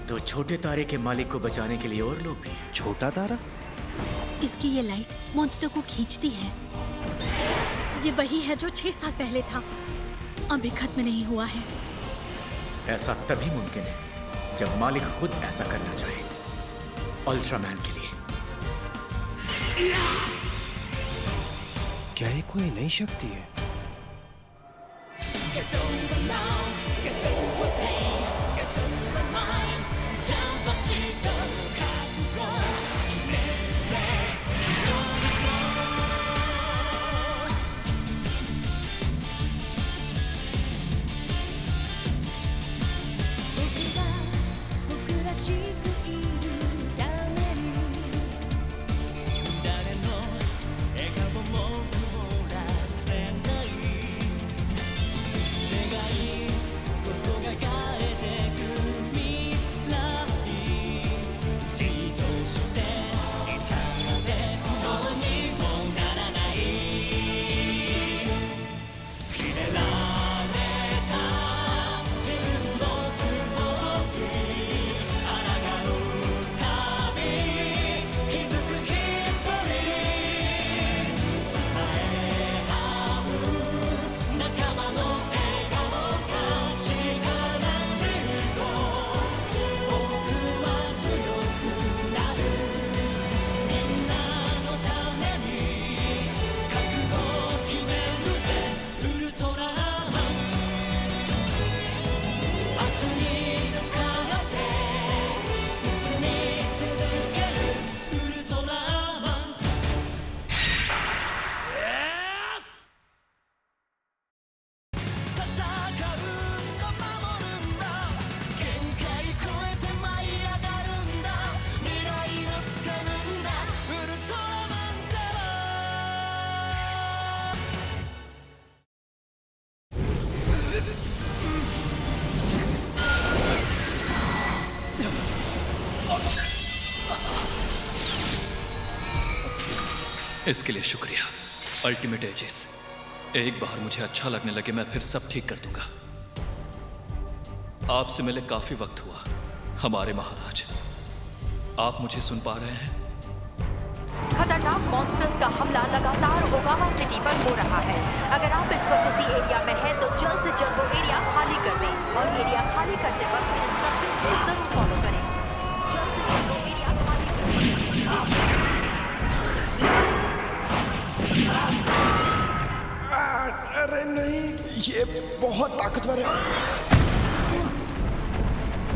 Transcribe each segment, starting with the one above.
तो छोटे तारे के मालिक को बचाने के लिए और लोग भी हैं। छोटा तारा? इसकी ये लाइट मॉन्स्टर को खींचती है। ये वही है जो 6 साल पहले था, अभी खत्म नहीं हुआ है। ऐसा तभी मुमकिन है जब मालिक खुद ऐसा करना चाहे, अल्ट्रामैन के लिए। क्या ये कोई नई शक्ति है? इसके लिए शुक्रिया अल्टीमेट एजिस। एक बार मुझे अच्छा लगने लगे मैं फिर सब ठीक कर दूंगा। आपसे मिले काफी वक्त हुआ हमारे महाराज। आप मुझे सुन पा रहे हैं? खतरनाक मॉन्स्टर्स का हमला लगातार ओगावा सिटी पर हो रहा है। अगर आप इस वक्त उसी एरिया में हैं तो जल्द से जल्द वो एरिया खाली कर दें और एरिया खाली करते वक्त इंस्ट्रक्शंस को जरूर फॉलो करें। जल्द से जल्द वो एरिया खाली करें। अरे नहीं, ये बहुत ताकतवर है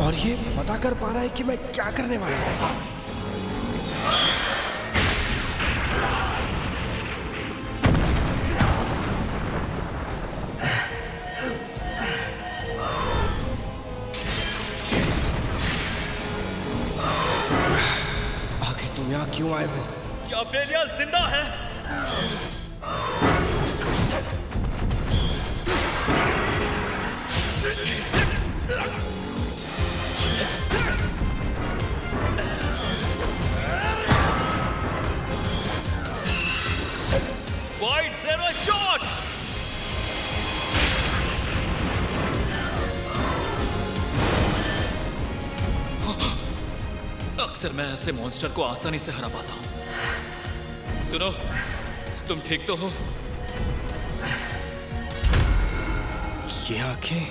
और ये पता कर पा रहा है कि मैं क्या करने वाला हूँ। आखिर तुम यहाँ क्यों आए हो? क्या बेलियाल जिंदा है? वाइड ज़ेरो शॉट! अक्सर मैं ऐसे मॉन्स्टर को आसानी से हरा पाता हूं। सुनो, तुम ठीक तो हो? ये आंखें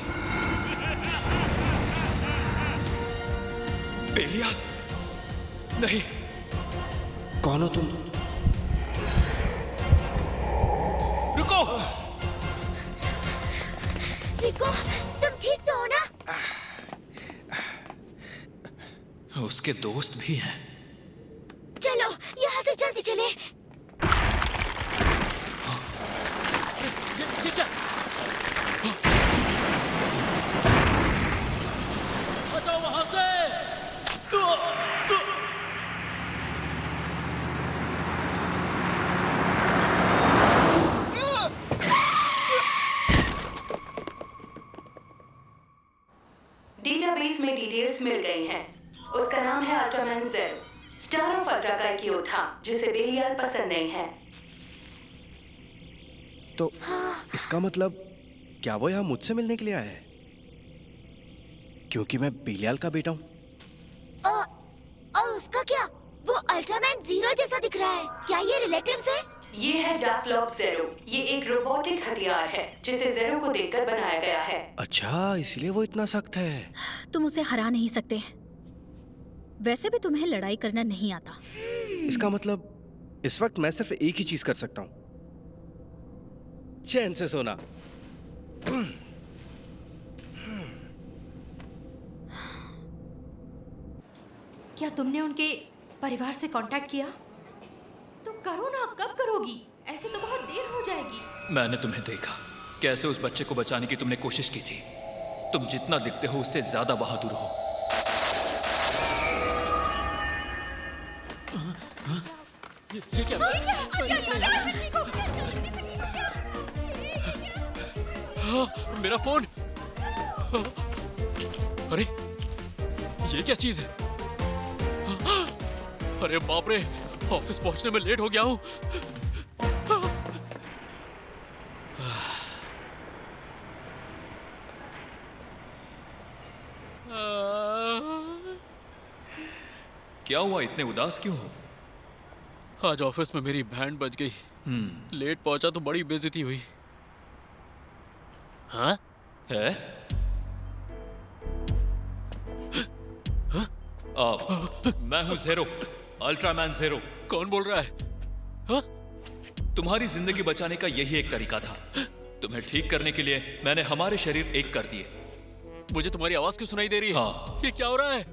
बेलियाल नहीं। कौन हो तुम? रुको! रिको, तुम ठीक तो हो ना? उसके दोस्त भी हैं। चलो यहाँ से जल्दी चले। ये क्या? हटाओ वहां से! डेटाबेस में डिटेल्स मिल गई हैं। उसका नाम है Ultraman Z, star of ultra का एक योद्धा जिसे बेलियाल पसंद नहीं है। तो इसका मतलब क्या वो यहाँ मुझसे मिलने के लिए आया है? क्योंकि मैं बेलियाल का बेटा हूँ। और उसका क्या? वो अल्ट्रामैन जीरो जैसा दिख रहा है। क्या ये रिलेटिव्स है? ये है डार्क लॉर्ड ज़ेरो। ये एक रोबोटिक हथियार है जिसे ज़ेरो को देखकर बनाया गया है। अच्छा, इसीलिए वो इतना सख्त है। तुम उसे हरा नहीं सकते। वैसे भी तुम्हें लड़ाई करना नहीं आता। इसका मतलब इस वक्त मैं सिर्फ एक ही चीज कर सकता हूँ, चैन से सोना। क्या तुमने उनके परिवार से कांटेक्ट किया? तो करो ना, कब करोगी? ऐसे तो बहुत देर हो जाएगी। मैंने तुम्हें देखा, कैसे उस बच्चे को बचाने की तुमने कोशिश की थी। तुम जितना दिखते हो उससे ज्यादा बहादुर हो। ये क्या? मेरा फोन! अरे ये क्या चीज है? अरे बाप रे, ऑफिस पहुंचने में लेट हो गया हूं। क्या हुआ, इतने उदास क्यों हो? आज ऑफिस में मेरी बैंड बज गई। लेट पहुंचा तो बड़ी बेइज्जती हुई। हाँ? है? मैं हूं ज़ेरो, अल्ट्रामैन ज़ेरो। कौन बोल रहा है? हाँ? तुम्हारी जिंदगी बचाने का यही एक तरीका था। तुम्हें ठीक करने के लिए मैंने हमारे शरीर एक कर दिए। मुझे तुम्हारी आवाज क्यों सुनाई दे रही है? हाँ। ये क्या हो रहा है?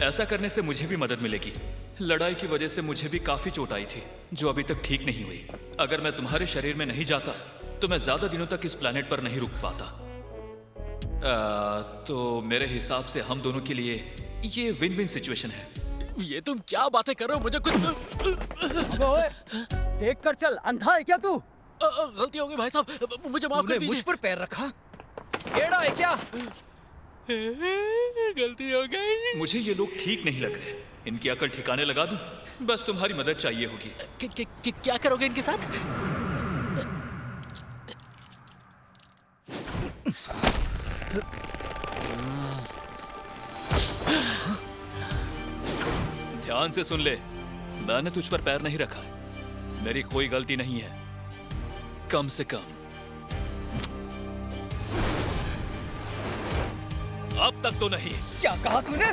ऐसा करने से मुझे भी मदद मिलेगी। लड़ाई की वजह से मुझे भी काफी चोट आई थी जो अभी तक ठीक नहीं हुई। अगर मैं तुम्हारे शरीर में नहीं जाता तो मैं ज्यादा दिनों तक इस प्लेनेट पर नहीं रुक पाता। तो मेरे हिसाब से हम दोनों के लिए ये विन विन सिचुएशन है। ये तुम क्या बातें कर रहे हो? मुझे कुछ देख कर चल, अंधा है क्या तू? गलती हो गई भाई साहब, मुझे माफ कर दीजिए। मुझ पर पैर रखा? टेढ़ा है क्या? गलती हो गई। मुझे ये लोग ठीक नहीं लग रहे। इनकी अकल ठिकाने लगा दूं? बस तुम्हारी मदद चाहिए होगी। क्या करोगे इनके साथ? ध्यान से सुन ले, मैंने तुझ पर पैर नहीं रखा है। मेरी कोई गलती नहीं है, कम से कम अब तक तो नहीं। क्या कहा तूने?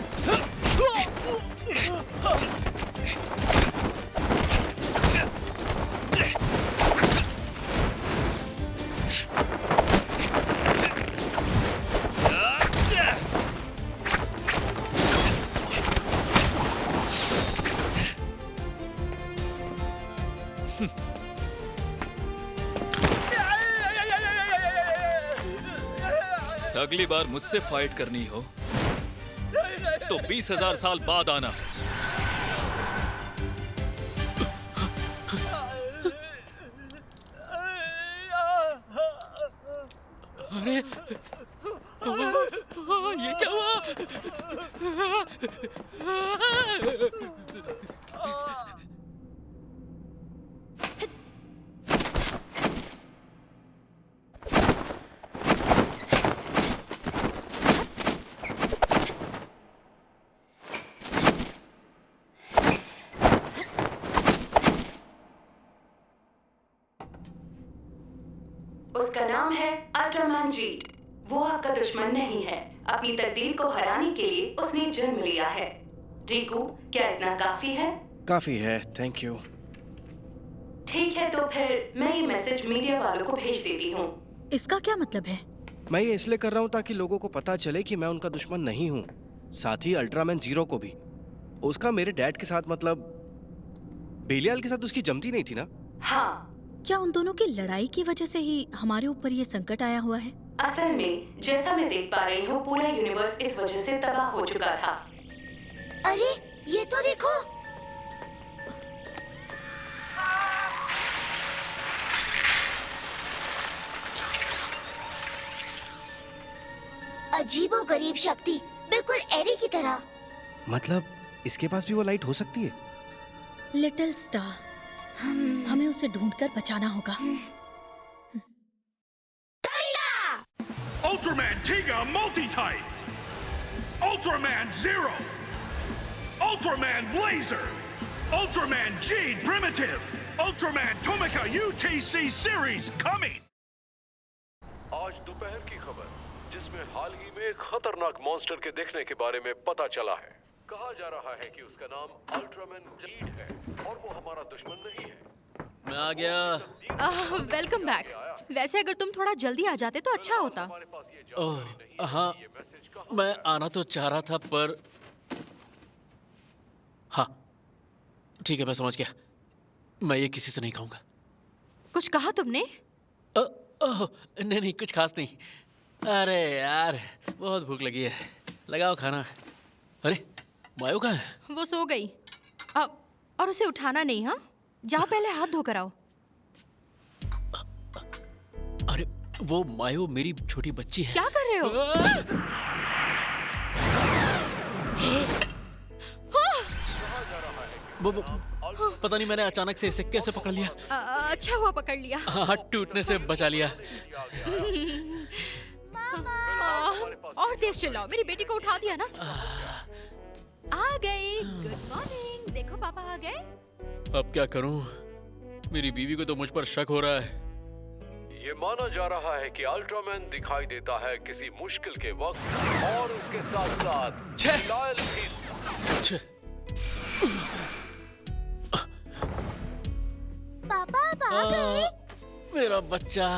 अगली बार मुझसे फाइट करनी हो तो 20,000 साल बाद आना। अरे ये क्या हुआ? उसका नाम है अल्ट्रामैन जीट। वो आपका दुश्मन नहीं है। अपनी तकदीर को हराने के लिए उसने जन्म लिया है। रिकू, क्या इतना काफी है? काफी है, थैंक यू। ठीक है, तो फिर मैं ये मैसेज मीडिया वालों को भेज देती हूँ। इसका क्या मतलब है? मैं ये इसलिए कर रहा हूँ ताकि लोगों को पता चले कि मैं उनका दुश्मन नहीं हूँ। साथ ही अल्ट्रामैन जीरो को भी। उसका मेरे डैड के साथ मतलब बेलियाल के साथ उसकी जमती नहीं थी ना? हाँ। क्या उन दोनों की लड़ाई की वजह से ही हमारे ऊपर ये संकट आया हुआ है? असल में जैसा मैं देख पा रही हूँ, पूरा यूनिवर्स इस वजह से तबाह हो चुका था। अरे ये तो देखो, अजीबोगरीब शक्ति, बिल्कुल एरी की तरह। मतलब इसके पास भी वो लाइट हो सकती है? लिटिल स्टार, हमें उसे ढूंढकर बचाना होगा। Ultraman Tiga Multi-Type! Ultraman Zero, Ultraman Blazer, Ultraman G Primitive, Ultraman Tomica UTC Series coming. आज दोपहर की खबर, जिसमें हाल ही में एक खतरनाक मॉन्स्टर के देखने के बारे में पता चला है। कहा जा रहा है कि उसका नाम अल्ट्रामैन जीड है और वो हमारा दुश्मन नहीं है। मैं आ गया। Welcome back. वैसे अगर तुम थोड़ा जल्दी आ जाते तो अच्छा होता। ओह हाँ, मैं आना तो चाह रहा था पर हाँ ठीक है, मैं समझ गया। मैं ये किसी से नहीं कहूँगा। कुछ कहा तुमने? नहीं कुछ खास नहीं। अरे यार बहुत भूख लगी है, लगाओ खाना। अरे मायो कहाँ है? वो सो गई। और उसे उठाना नहीं। हाँ जाओ पहले हाथ धोकर आओ। अरे वो मायो मेरी छोटी बच्ची है। क्या कर रहे हो? वो पता नहीं मैंने अचानक से इसे कैसे पकड़ लिया। अच्छा हुआ पकड़ लिया। हाँ टूटने से बचा लिया। और तेज चिल्लाओ, मेरी बेटी को उठा दिया ना। आ गई। Good morning. देखो पापा आ गए। अब क्या करूं? मेरी बीवी को तो मुझ पर शक हो रहा है। ये माना जा रहा है कि अल्ट्रामैन दिखाई देता है किसी मुश्किल के वक्त और उसके साथ साथ लॉयल भी। पापा आप आ गए? मेरा बच्चा।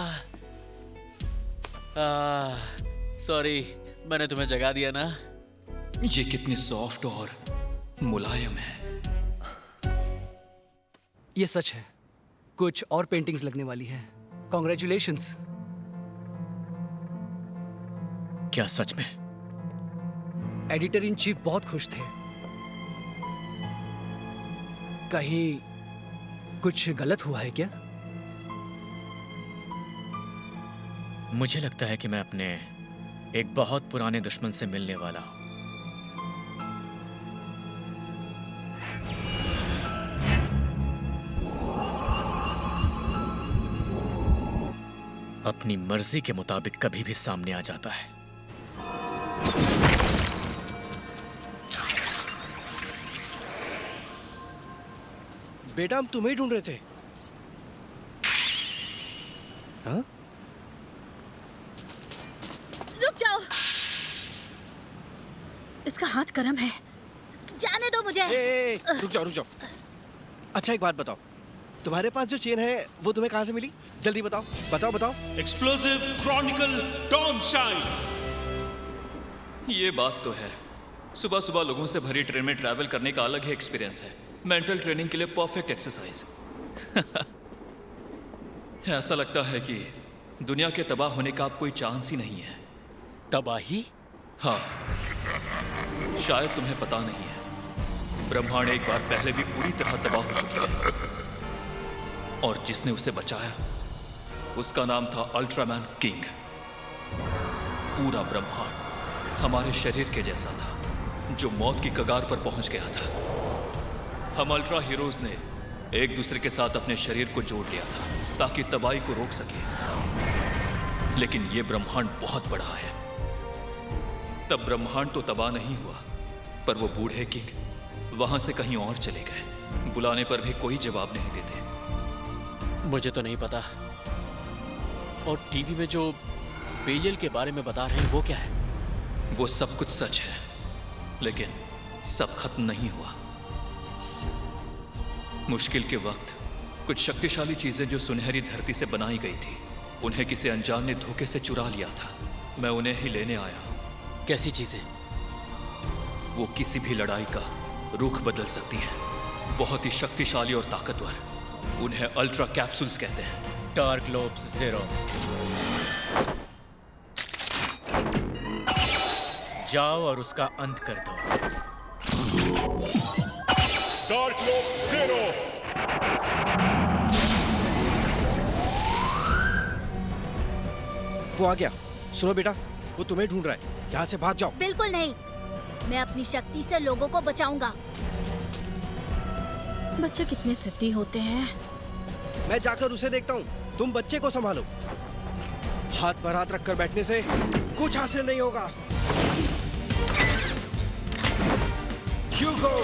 सॉरी मैंने तुम्हें जगा दिया ना। ये कितनी सॉफ्ट और मुलायम है। ये सच है, कुछ और पेंटिंग्स लगने वाली हैं। कॉन्ग्रेचुलेशंस। क्या सच में? एडिटर इन चीफ बहुत खुश थे। कहीं कुछ गलत हुआ है क्या? मुझे लगता है कि मैं अपने एक बहुत पुराने दुश्मन से मिलने वाला हूं। अपनी मर्जी के मुताबिक कभी भी सामने आ जाता है। बेटा हम तुम्हें ढूंढ रहे थे। हाँ? रुक जाओ, इसका हाथ गर्म है, जाने दो मुझे। रुक जाओ। अच्छा एक बात बताओ, तुम्हारे पास जो चेन है वो तुम्हें कहाँ से मिली? जल्दी बताओ। Explosive Chronicle Dawn Shine. ये बात तो है, सुबह सुबह लोगों से भरी ट्रेन में ट्रैवल करने का अलग ही एक्सपीरियंस है। मेंटल ट्रेनिंग के लिए परफेक्ट एक्सरसाइज। ऐसा लगता है कि दुनिया के तबाह होने का अब कोई चांस ही नहीं है। तबाही? हाँ, शायद तुम्हें पता नहीं है, ब्रह्मांड एक बार पहले भी पूरी तरह तबाह हो चुकी है और जिसने उसे बचाया उसका नाम था अल्ट्रामैन किंग। पूरा ब्रह्मांड हमारे शरीर के जैसा था जो मौत की कगार पर पहुंच गया था। हम अल्ट्रा हीरोज ने एक दूसरे के साथ अपने शरीर को जोड़ लिया था ताकि तबाही को रोक सके। लेकिन यह ब्रह्मांड बहुत बड़ा है। तब ब्रह्मांड तो तबाह नहीं हुआ, पर वो बूढ़े किंग वहां से कहीं और चले गए। बुलाने पर भी कोई जवाब नहीं देते। मुझे तो नहीं पता। और टीवी में जो बेलियल के बारे में बता रहे हैं वो क्या है? वो सब कुछ सच है, लेकिन सब खत्म नहीं हुआ। मुश्किल के वक्त कुछ शक्तिशाली चीजें जो सुनहरी धरती से बनाई गई थी, उन्हें किसी अनजान ने धोखे से चुरा लिया था। मैं उन्हें ही लेने आया हूं। कैसी चीजें? वो किसी भी लड़ाई का रुख बदल सकती हैं। बहुत ही शक्तिशाली और ताकतवर। उन्हें अल्ट्रा कैप्सूल्स कहते हैं। Dark globes zero. जाओ और उसका अंत कर दो। Dark Lord Zero. वो आ गया। सुनो बेटा, वो तुम्हें ढूंढ रहा है। यहाँ से भाग जाओ। बिल्कुल नहीं, मैं अपनी शक्ति से लोगों को बचाऊंगा। बच्चे कितने जिद्दी होते हैं। मैं जाकर उसे देखता हूँ, तुम बच्चे को संभालो। हाथ पर हाथ रखकर बैठने से कुछ हासिल नहीं होगा। Hugo!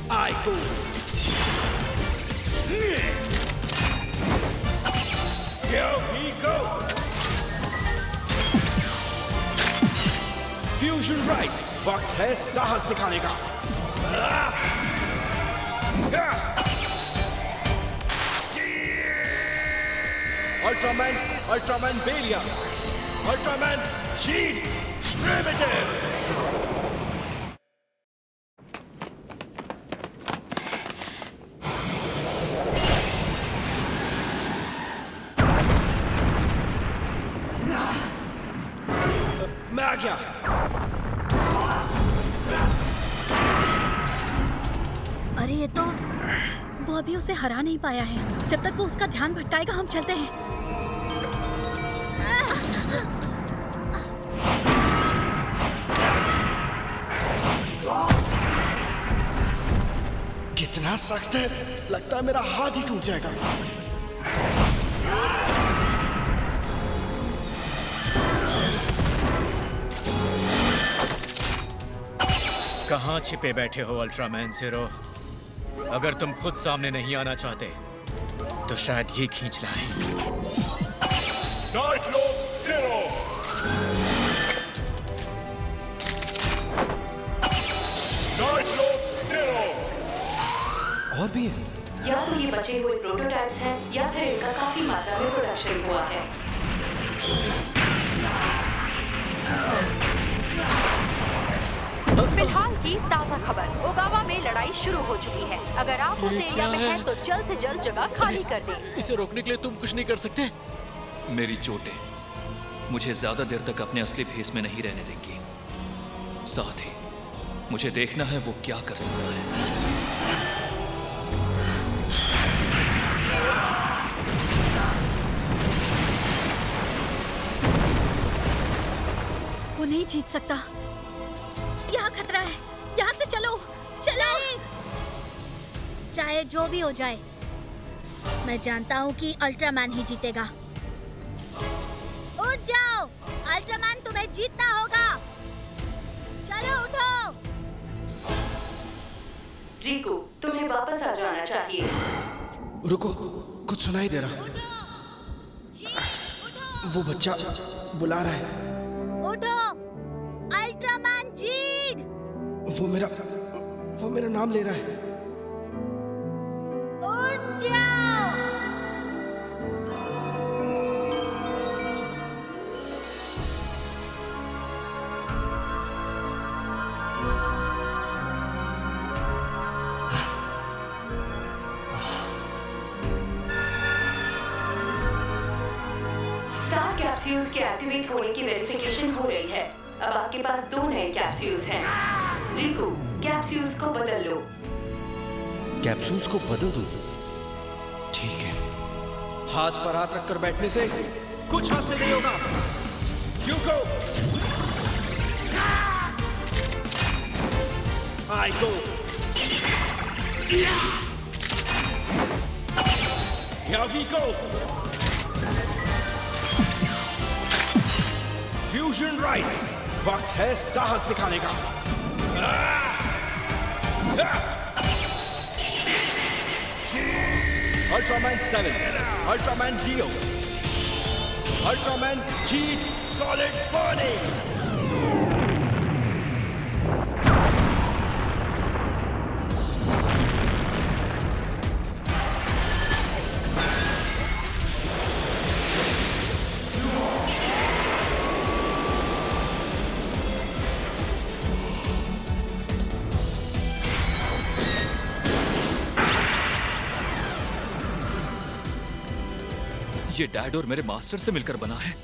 I go! Here we go! Fusion Rise! वक्त है साहस दिखाने का! Ultraman Belia! Ultraman Jeed Primitive! मैं आ गया। अरे ये तो वो अभी उसे हरा नहीं पाया है। जब तक वो उसका ध्यान भटकाएगा हम चलते हैं। कितना सख्त है, लगता है मेरा हाथ ही टूट जाएगा। कहाँ छिपे बैठे हो अल्ट्रामैन ज़ीरो? अगर तुम खुद सामने नहीं आना चाहते तो शायद ये खींच लाए। Cyclops Zero! Cyclops Zero! और भी है? या तो ये बचे हुए प्रोटोटाइप्स हैं या फिर इनका काफी मात्रा में प्रोडक्शन हुआ है। फिलहाल की ताजा खबर, ओगावा में लड़ाई शुरू हो चुकी है। अगर आप उस एरिया में हैं तो जल्द से जल्द जगह खाली कर दें। इसे रोकने के लिए तुम कुछ नहीं कर सकते? मेरी चोटें मुझे ज्यादा देर तक अपने असली भेस में नहीं रहने देंगी। साथ ही मुझे देखना है वो क्या कर सकता है। वो नहीं जीत सकता। यहाँ खतरा है, यहाँ से चलो, चलो। चाहे जो भी हो जाए, मैं जानता हूँ कि अल्ट्रामैन ही जीतेगा। उठ जाओ, अल्ट्रामैन तुम्हें जीतना होगा। चलो उठो। रिको, तुम्हें वापस आ जाना चाहिए। रुको, कुछ सुनाई दे रहा। वो बच्चा बुला रहा है। उठो, अल्ट्रामैन जीड। वो मेरा नाम ले रहा है। उठ जाओ। कैप्सूल्स के एक्टिवेट होने की वेरिफिकेशन हो रही है। अब आपके पास 2 नए कैप्सूल्स हैं। रिको, कैप्सूल्स को बदल लो। कैप्सूल्स को बदल दूं? ठीक है। हाथ पर हाथ रखकर बैठने से कुछ हासिल नहीं होगा। ह्यूगो, I go. Here we go. Fusion rise, वक्त है साहस दिखाने का। अल्ट्रामैन 7, अल्ट्रामैन लियो, अल्ट्रामैन जीड सॉलिड बर्निंग। ये डैड और मेरे मास्टर से मिलकर बना है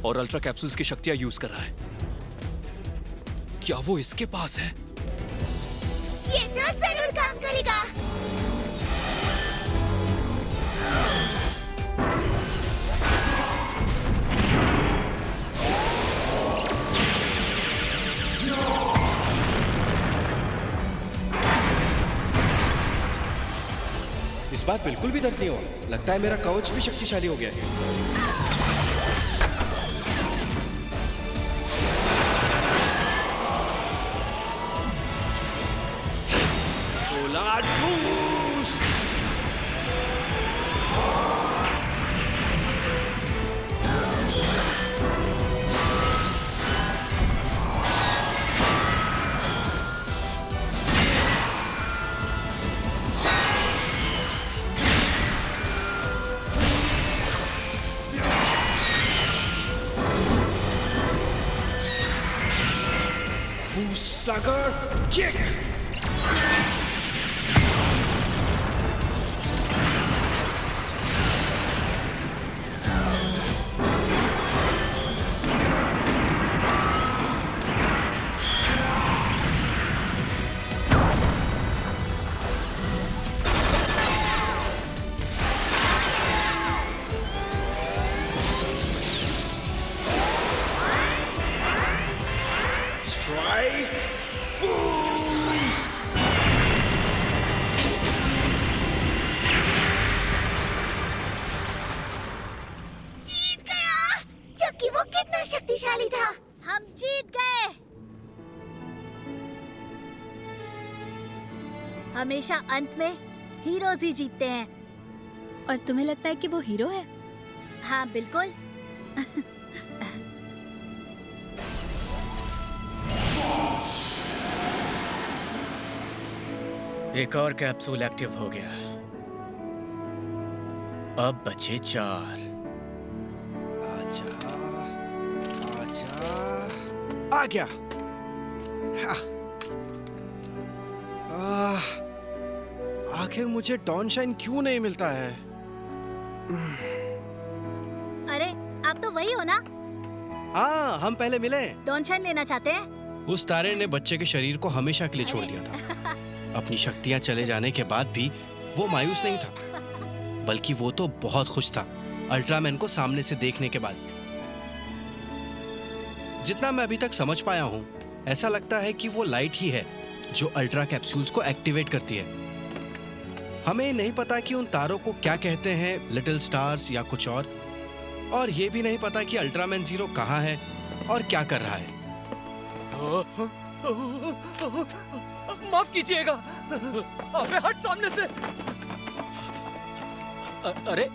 और अल्ट्रा कैप्सूल्स की शक्तियां यूज कर रहा है। क्या वो इसके पास है? ये तो जरूर काम करेगा। इस बार बिल्कुल भी दर्द नहीं हुआ। लगता है मेरा कवच भी शक्तिशाली हो गया है। Blood boost. Sucker kick! Strike! Boost! जीत गया, जबकि वो कितना शक्तिशाली था। हम जीत गए। हमेशा अंत में हीरोज ही जीतते हैं। और तुम्हें लगता है कि वो हीरो है? हाँ बिल्कुल। एक और कैप्सूल एक्टिव हो गया। अब बचे 4। आजा, आजा, आ गया। हाँ। आखिर मुझे डॉनशाइन क्यों नहीं मिलता है? अरे आप तो वही हो ना? हाँ, हम पहले मिले। डॉनशाइन लेना चाहते हैं? उस तारे ने बच्चे के शरीर को हमेशा के लिए छोड़ दिया था। अपनी शक्तियां चले जाने के बाद भी वो मायूस नहीं था, बल्कि वो तो बहुत खुश था अल्ट्रामैन को सामने से देखने के बाद। जितना मैं अभी तक समझ पाया हूँ, ऐसा लगता है कि वो लाइट ही है जो अल्ट्रा कैप्सूल्स को एक्टिवेट करती है। हमें नहीं पता कि उन तारों को क्या कहते हैं, लिटिल स्टार्स या कुछ और ये भी नहीं पता कि अल्ट्रामैन ज़ीरो कहाँ है और क्या कर रहा है। माफ कीजिएगा, अबे हट सामने से। अरे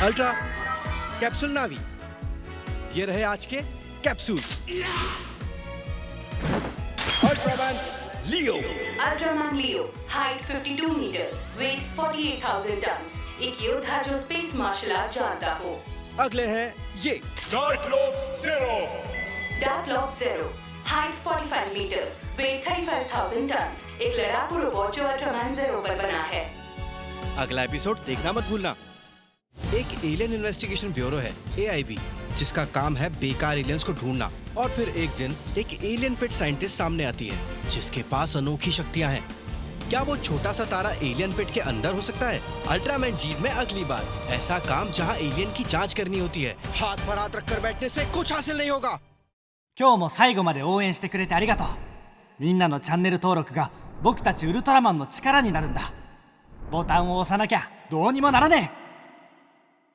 अल्ट्रा कैप्सूल नावी, ये रहे आज के कैप्सूल्स। अल्ट्रामैन लियो। अल्ट्रामैन लियो, हाइट 52 मीटर, वेट 48,000 टन। एक योद्धा जो स्पेस मार्शल आर्ट जानता हो। अगले हैं ये dark lord zero. Dark lord zero, height 45 metre, weight 35,000 tonne. एक लड़ाकू रोबोट जो अल्ट्रामैन ज़ीरो पर बना है। अगला एपिसोड देखना मत भूलना। एक एलियन इन्वेस्टिगेशन ब्यूरो है, AIB, जिसका काम है बेकार एलियंस को ढूंढना। और फिर एक दिन एक एलियन पिट साइंटिस्ट सामने आती है जिसके पास अनोखी शक्तियां हैं। क्या वो छोटा सा तारा एलियन पिट के अंदर हो सकता है? अल्ट्रामैन जीट में अगली बार ऐसा काम जहां एलियन की जांच करनी होती है। हाथ पर हाथ रखकर बैठने से कुछ हासिल नहीं होगा। 今日も最後まで応援してくれてありがとう。みんなのチャンネル登録が僕たちウルトラマンの力になるんだ。ボタンを押さなきゃどうにもならねえ。